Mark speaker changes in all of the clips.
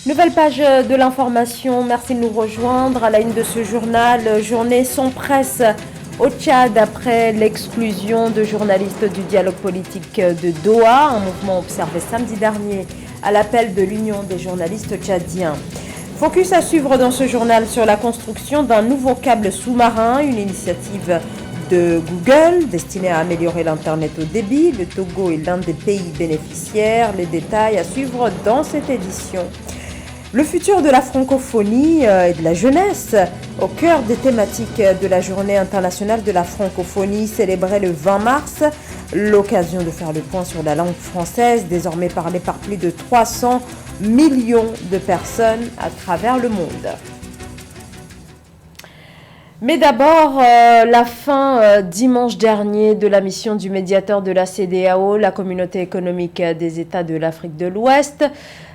Speaker 1: Nouvelle page de l'information, merci de nous rejoindre. À la une de ce journal, journée sans presse au Tchad après l'exclusion de journalistes du dialogue politique de Doha, un mouvement observé samedi dernier à l'appel de l'Union des journalistes tchadiens. Focus à suivre dans ce journal sur la construction d'un nouveau câble sous-marin, une initiative de Google destinée à améliorer l'Internet au débit. Le Togo est l'un des pays bénéficiaires. Les détails à suivre dans cette édition. Le futur de la francophonie et de la jeunesse, au cœur des thématiques de la Journée internationale de la francophonie célébrée le 20 mars. L'occasion de faire le point sur la langue française, désormais parlée par plus de 300 millions de personnes à travers le monde. Mais d'abord, la fin dimanche dernier de la mission du médiateur de la CEDEAO, la Communauté économique des États de l'Afrique de l'Ouest.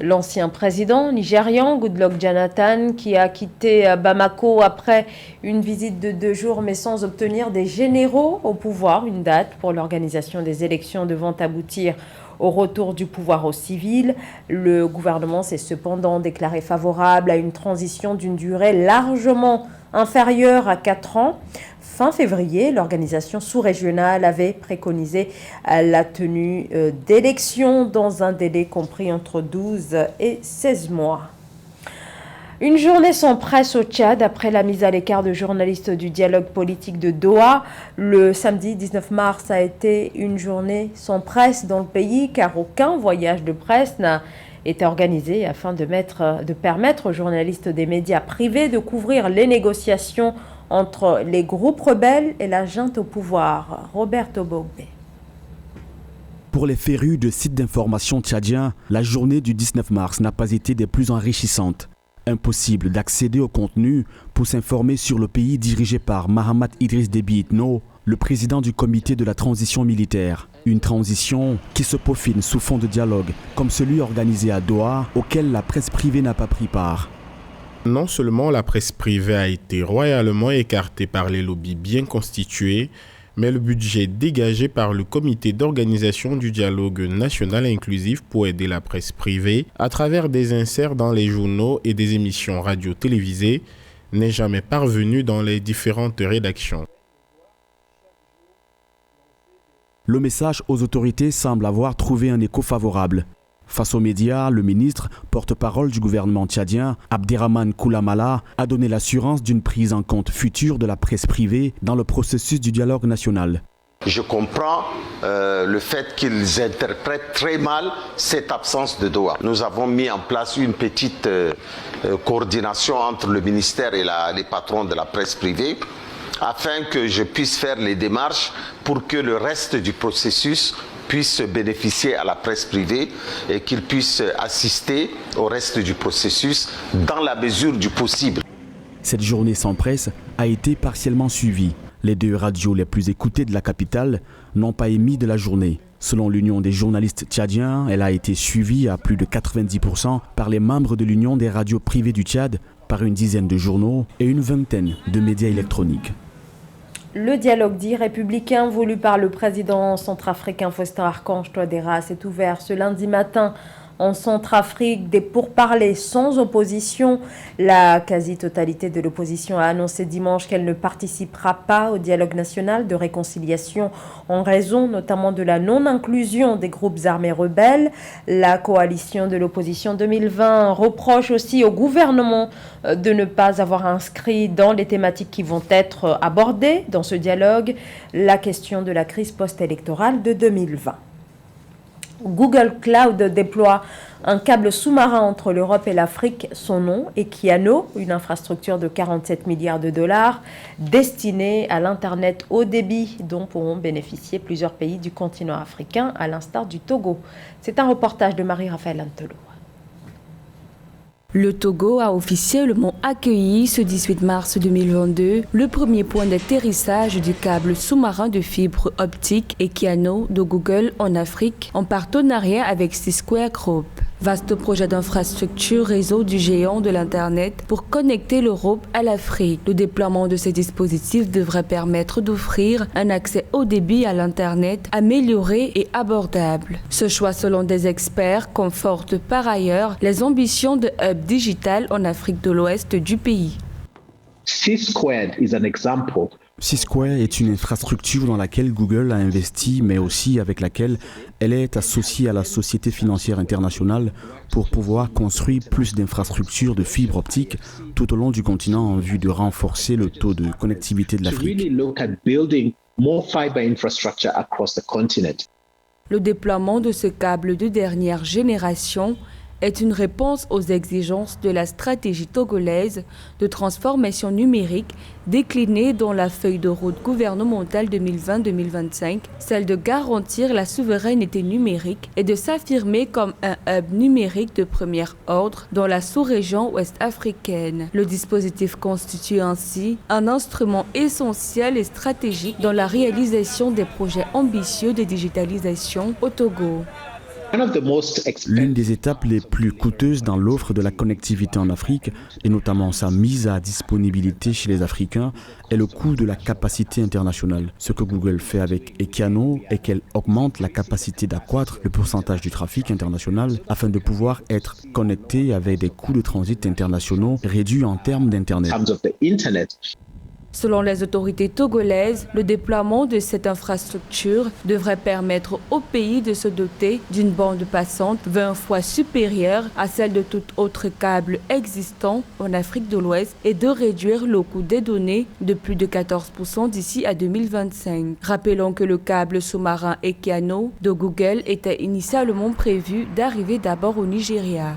Speaker 1: L'ancien président nigérian, Goodluck Jonathan, qui a quitté Bamako après une visite de 2 jours, mais sans obtenir des généraux au pouvoir, une date pour l'organisation des élections devant aboutir au retour du pouvoir aux civils. Le gouvernement s'est cependant déclaré favorable à une transition d'une durée largement inférieure à 4 ans. Fin février, l'organisation sous-régionale avait préconisé la tenue d'élections dans un délai compris entre 12 et 16 mois. Une journée sans presse au Tchad après la mise à l'écart de journalistes du dialogue politique de Doha. Le samedi 19 mars a été une journée sans presse dans le pays car aucun voyage de presse n'a été organisé afin de permettre aux journalistes des médias privés de couvrir les négociations entre les groupes rebelles et la junte au pouvoir. Roberto Bogbe.
Speaker 2: Pour les férus de sites d'information tchadiens, la journée du 19 mars n'a pas été des plus enrichissantes. Impossible d'accéder au contenu pour s'informer sur le pays dirigé par Mahamat Idriss Déby Itno, le président du comité de la transition militaire. Une transition qui se peaufine sous fond de dialogue, comme celui organisé à Doha, auquel la presse privée n'a pas pris part.
Speaker 3: Non seulement la presse privée a été royalement écartée par les lobbies bien constitués, mais le budget dégagé par le comité d'organisation du dialogue national inclusif pour aider la presse privée à travers des inserts dans les journaux et des émissions radio-télévisées n'est jamais parvenu dans les différentes rédactions.
Speaker 2: Le message aux autorités semble avoir trouvé un écho favorable. Face aux médias, le ministre, porte-parole du gouvernement tchadien, Abderrahmane Koulamala, a donné l'assurance d'une prise en compte future de la presse privée dans le processus du dialogue national.
Speaker 4: Je comprends le fait qu'ils interprètent très mal cette absence de Doha. Nous avons mis en place une petite coordination entre le ministère et les patrons de la presse privée afin que je puisse faire les démarches pour que le reste du processus puisse bénéficier à la presse privée et qu'il puisse assister au reste du processus dans la mesure du possible.
Speaker 2: Cette journée sans presse a été partiellement suivie. Les 2 radios les plus écoutées de la capitale n'ont pas émis de la journée. Selon l'Union des journalistes tchadiens, elle a été suivie à plus de 90% par les membres de l'Union des radios privées du Tchad, par une dizaine de journaux et une vingtaine de médias électroniques.
Speaker 1: Le dialogue dit républicain voulu par le président centrafricain Faustin Archange Touadéra s'est ouvert ce lundi matin en Centrafrique, des pourparlers sans opposition. La quasi-totalité de l'opposition a annoncé dimanche qu'elle ne participera pas au dialogue national de réconciliation en raison notamment de la non-inclusion des groupes armés rebelles. La coalition de l'opposition 2020 reproche aussi au gouvernement de ne pas avoir inscrit dans les thématiques qui vont être abordées dans ce dialogue la question de la crise post-électorale de 2020. Google Cloud déploie un câble sous-marin entre l'Europe et l'Afrique. Son nom est Kiano, une infrastructure de 47 milliards de dollars destinée à l'Internet haut débit dont pourront bénéficier plusieurs pays du continent africain, à l'instar du Togo. C'est un reportage de Marie-Raphaël Antelo.
Speaker 5: Le Togo a officiellement accueilli ce 18 mars 2022 le premier point d'atterrissage du câble sous-marin de fibre optique Equiano de Google en Afrique en partenariat avec C-Square Group. Vaste projet d'infrastructure réseau du géant de l'Internet pour connecter l'Europe à l'Afrique. Le déploiement de ces dispositifs devrait permettre d'offrir un accès haut débit à l'Internet amélioré et abordable. Ce choix, selon des experts, conforte par ailleurs les ambitions de hub digital en Afrique de l'Ouest du pays.
Speaker 2: C-Squared est une infrastructure dans laquelle Google a investi, mais aussi avec laquelle elle est associée à la Société financière internationale pour pouvoir construire plus d'infrastructures de fibres optiques tout au long du continent en vue de renforcer le taux de connectivité de l'Afrique.
Speaker 5: Le déploiement de ce câble de dernière génération est une réponse aux exigences de la stratégie togolaise de transformation numérique déclinée dans la feuille de route gouvernementale 2020-2025, celle de garantir la souveraineté numérique et de s'affirmer comme un hub numérique de premier ordre dans la sous-région ouest africaine. Le dispositif constitue ainsi un instrument essentiel et stratégique dans la réalisation des projets ambitieux de digitalisation au Togo.
Speaker 2: L'une des étapes les plus coûteuses dans l'offre de la connectivité en Afrique, et notamment sa mise à disponibilité chez les Africains, est le coût de la capacité internationale. Ce que Google fait avec Equiano est qu'elle augmente la capacité d'accroître le pourcentage du trafic international afin de pouvoir être connecté avec des coûts de transit internationaux réduits en termes d'Internet.
Speaker 5: Selon les autorités togolaises, le déploiement de cette infrastructure devrait permettre au pays de se doter d'une bande passante 20 fois supérieure à celle de tout autre câble existant en Afrique de l'Ouest et de réduire le coût des données de plus de 14% d'ici à 2025. Rappelons que le câble sous-marin Equiano de Google était initialement prévu d'arriver d'abord au Nigeria.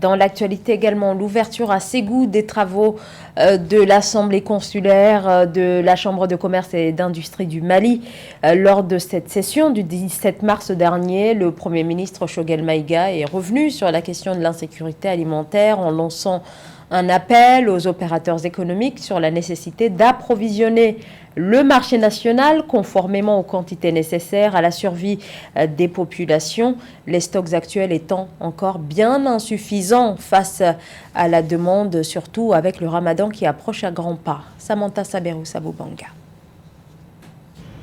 Speaker 1: Dans l'actualité également, l'ouverture à Ségou des travaux de l'Assemblée consulaire de la Chambre de commerce et d'industrie du Mali. Lors de cette session du 17 mars dernier, le Premier ministre Choguel Maïga est revenu sur la question de l'insécurité alimentaire en lançant un appel aux opérateurs économiques sur la nécessité d'approvisionner le marché national conformément aux quantités nécessaires à la survie des populations, les stocks actuels étant encore bien insuffisants face à la demande, surtout avec le ramadan qui approche à grands pas. Samantha Saberou Sabobanga.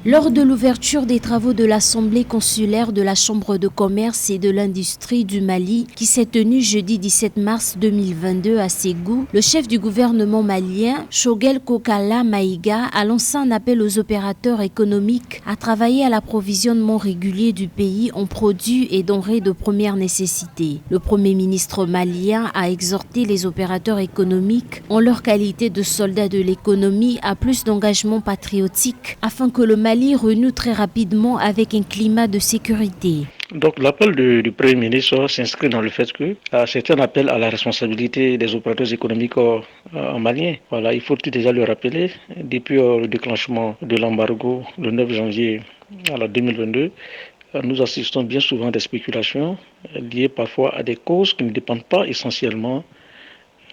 Speaker 6: Lors de l'ouverture des travaux de l'Assemblée consulaire de la Chambre de commerce et de l'industrie du Mali, qui s'est tenue jeudi 17 mars 2022 à Ségou, le chef du gouvernement malien, Choguel Kokala Maïga, a lancé un appel aux opérateurs économiques à travailler à l'approvisionnement régulier du pays en produits et denrées de première nécessité. Le Premier ministre malien a exhorté les opérateurs économiques, en leur qualité de soldats de l'économie, à plus d'engagement patriotique afin que le Mali renoue très rapidement avec un climat de sécurité.
Speaker 7: Donc l'appel du Premier ministre s'inscrit dans le fait que c'est un appel à la responsabilité des opérateurs économiques maliens. Voilà, il faut déjà le rappeler, depuis le déclenchement de l'embargo le 9 janvier 2022, nous assistons bien souvent à des spéculations liées parfois à des causes qui ne dépendent pas essentiellement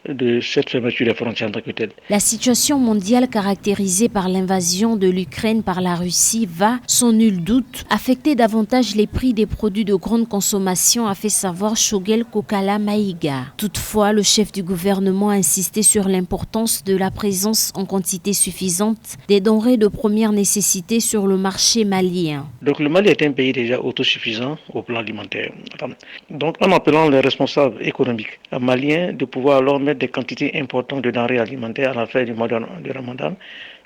Speaker 7: de cette fermeture des frontières en tant que telle.
Speaker 6: La situation mondiale caractérisée par l'invasion de l'Ukraine par la Russie va, sans nul doute, affecter davantage les prix des produits de grande consommation, a fait savoir Choguel Kokala Maïga. Toutefois, le chef du gouvernement a insisté sur l'importance de la présence en quantité suffisante des denrées de première nécessité sur le marché malien.
Speaker 7: Donc le Mali est un pays déjà autosuffisant au plan alimentaire. Donc en appelant les responsables économiques maliens de pouvoir alors mettre des quantités importantes de denrées alimentaires à la fin du mois de Ramadan.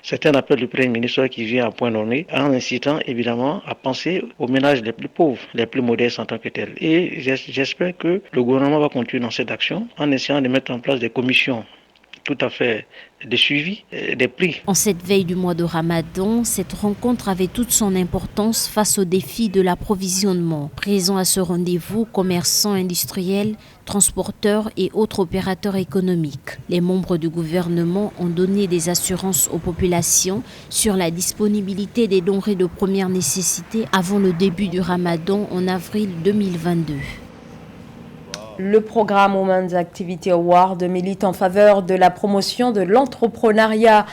Speaker 7: C'est un appel du Premier ministre qui vient à point nommé en incitant évidemment à penser aux ménages les plus pauvres, les plus modestes en tant que tels. Et j'espère que le gouvernement va continuer dans cette action en essayant de mettre en place des commissions tout à fait de suivi des prix.
Speaker 6: En cette veille du mois de Ramadan, cette rencontre avait toute son importance face au défi de l'approvisionnement. Présents à ce rendez-vous, commerçants industriels, transporteurs et autres opérateurs économiques. Les membres du gouvernement ont donné des assurances aux populations sur la disponibilité des denrées de première nécessité avant le début du Ramadan en avril 2022.
Speaker 1: Le programme Women's Activity Award milite en faveur de la promotion de l'entrepreneuriat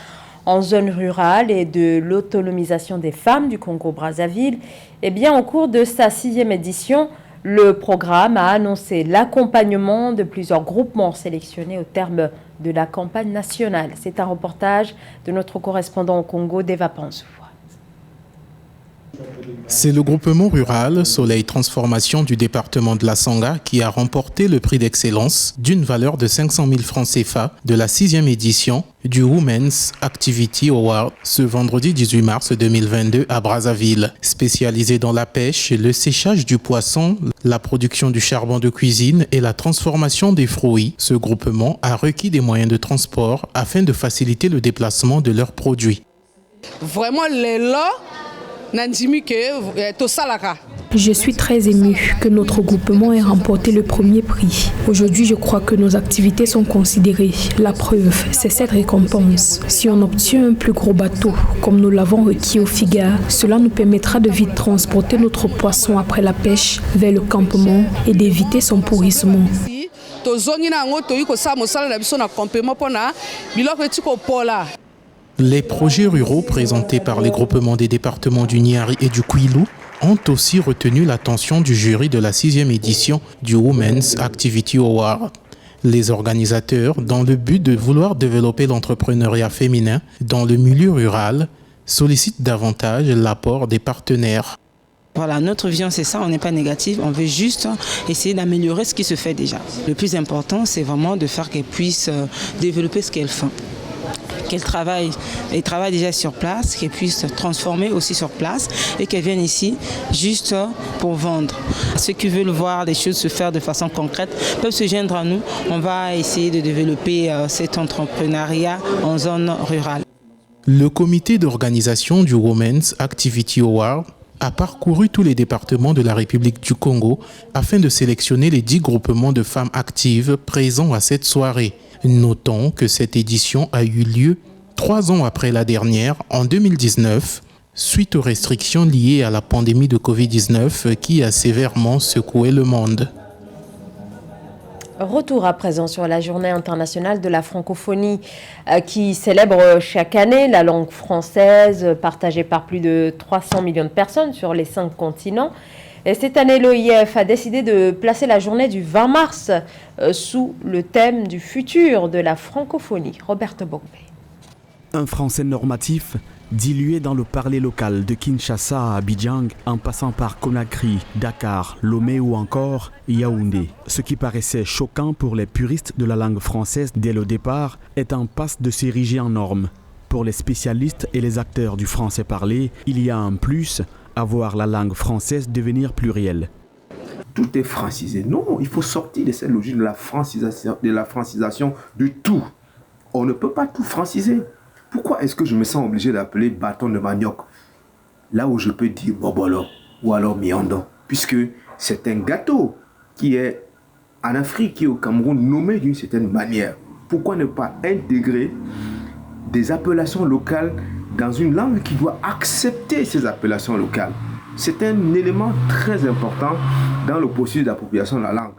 Speaker 1: en zone rurale et de l'autonomisation des femmes du Congo-Brazzaville. Eh bien, au cours de sa 6e édition, Le programme a annoncé l'accompagnement de plusieurs groupements sélectionnés au terme de la campagne nationale. C'est un reportage de notre correspondant au Congo, Deva Pansou.
Speaker 8: C'est le groupement rural Soleil Transformation du département de la Sangha qui a remporté le prix d'excellence d'une valeur de 500 000 francs CFA de la 6e édition du Women's Activity Award ce vendredi 18 mars 2022 à Brazzaville. Spécialisé dans la pêche, le séchage du poisson, la production du charbon de cuisine et la transformation des fruits, ce groupement a requis des moyens de transport afin de faciliter le déplacement de leurs produits.
Speaker 9: Vraiment, les lots.
Speaker 10: Je suis très émue que notre groupement ait remporté le premier prix. Aujourd'hui, je crois que nos activités sont considérées. La preuve, c'est cette récompense. Si on obtient un plus gros bateau, comme nous l'avons requis au FIGA, cela nous permettra de vite transporter notre poisson après la pêche vers le campement et d'éviter son pourrissement.
Speaker 8: Les projets ruraux présentés par les groupements des départements du Niari et du Kwilu ont aussi retenu l'attention du jury de la 6e édition du Women's Activity Award. Les organisateurs, dans le but de vouloir développer l'entrepreneuriat féminin dans le milieu rural, sollicitent davantage l'apport des partenaires.
Speaker 11: Voilà, notre vision c'est ça, on n'est pas négatif, on veut juste essayer d'améliorer ce qui se fait déjà. Le plus important, c'est vraiment de faire qu'elles puissent développer ce qu'elles font. Qu'elles travaillent déjà sur place, qu'elles puissent transformer aussi sur place et qu'elles viennent ici juste pour vendre. Ceux qui veulent voir les choses se faire de façon concrète peuvent se joindre à nous. On va essayer de développer cet entrepreneuriat en zone rurale.
Speaker 8: Le comité d'organisation du Women's Activity Award a parcouru tous les départements de la République du Congo afin de sélectionner les 10 groupements de femmes actives présents à cette soirée. Notons que cette édition a eu lieu 3 ans après la dernière, en 2019, suite aux restrictions liées à la pandémie de Covid-19 qui a sévèrement secoué le monde.
Speaker 1: Retour à présent sur la journée internationale de la francophonie qui célèbre chaque année la langue française partagée par plus de 300 millions de personnes sur les 5 continents. Et cette année, l'OIF a décidé de placer la journée du 20 mars sous le thème du futur de la francophonie. Roberto Bogbe.
Speaker 2: Un français normatif, dilué dans le parler local de Kinshasa à Abidjan, en passant par Conakry, Dakar, Lomé ou encore Yaoundé. Ce qui paraissait choquant pour les puristes de la langue française dès le départ est en passe de s'ériger en norme. Pour les spécialistes et les acteurs du français parlé, il y a un plus à voir la langue française devenir plurielle.
Speaker 12: Tout est francisé. Non, il faut sortir de cette logique de la francisation de tout. On ne peut pas tout franciser. Pourquoi est-ce que je me sens obligé d'appeler bâton de manioc là où je peux dire bobolo ou alors miando, puisque c'est un gâteau qui est en Afrique, qui est au Cameroun nommé d'une certaine manière. Pourquoi ne pas intégrer des appellations locales dans une langue qui doit accepter ces appellations locales? C'est un élément très important dans le processus d'appropriation de la langue.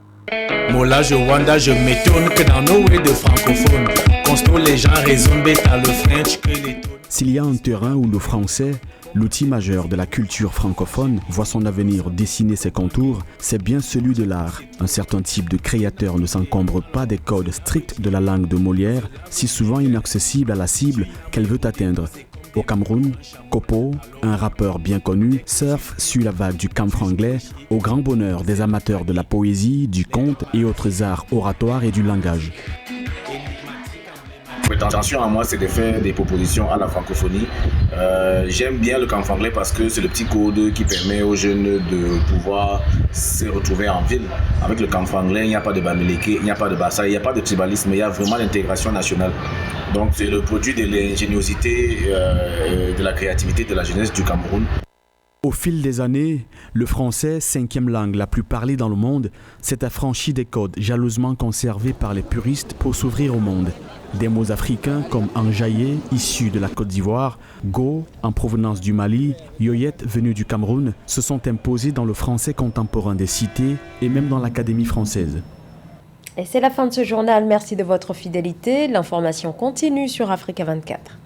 Speaker 13: Mola, je wanda, je m'étonne que dans nos way de francophones, constant les gens raisonnent à le French que les tons.
Speaker 2: S'il y a un terrain où le français, l'outil majeur de la culture francophone, voit son avenir dessiner ses contours, c'est bien celui de l'art. Un certain type de créateur ne s'encombre pas des codes stricts de la langue de Molière, si souvent inaccessible à la cible qu'elle veut atteindre. Au Cameroun, Kopo, un rappeur bien connu, surfe sur la vague du camphre anglais, au grand bonheur des amateurs de la poésie, du conte et autres arts oratoires et du langage.
Speaker 14: L'intention à moi, c'est de faire des propositions à la francophonie. J'aime bien le camphre anglais parce que c'est le petit code qui permet aux jeunes de pouvoir se retrouver en ville. Avec le camphre anglais, il n'y a pas de bamileke, il n'y a pas de bassa, il n'y a pas de tribalisme, il y a vraiment l'intégration nationale. Donc c'est le produit de l'ingéniosité, de la créativité de la jeunesse du Cameroun.
Speaker 2: Au fil des années, le français, 5e langue la plus parlée dans le monde, s'est affranchi des codes jalousement conservés par les puristes pour s'ouvrir au monde. Des mots africains comme enjaillé, issu de la Côte d'Ivoire, go, en provenance du Mali, yoyette, venu du Cameroun, se sont imposés dans le français contemporain des cités et même dans l'Académie française.
Speaker 1: Et c'est la fin de ce journal. Merci de votre fidélité. L'information continue sur Africa 24.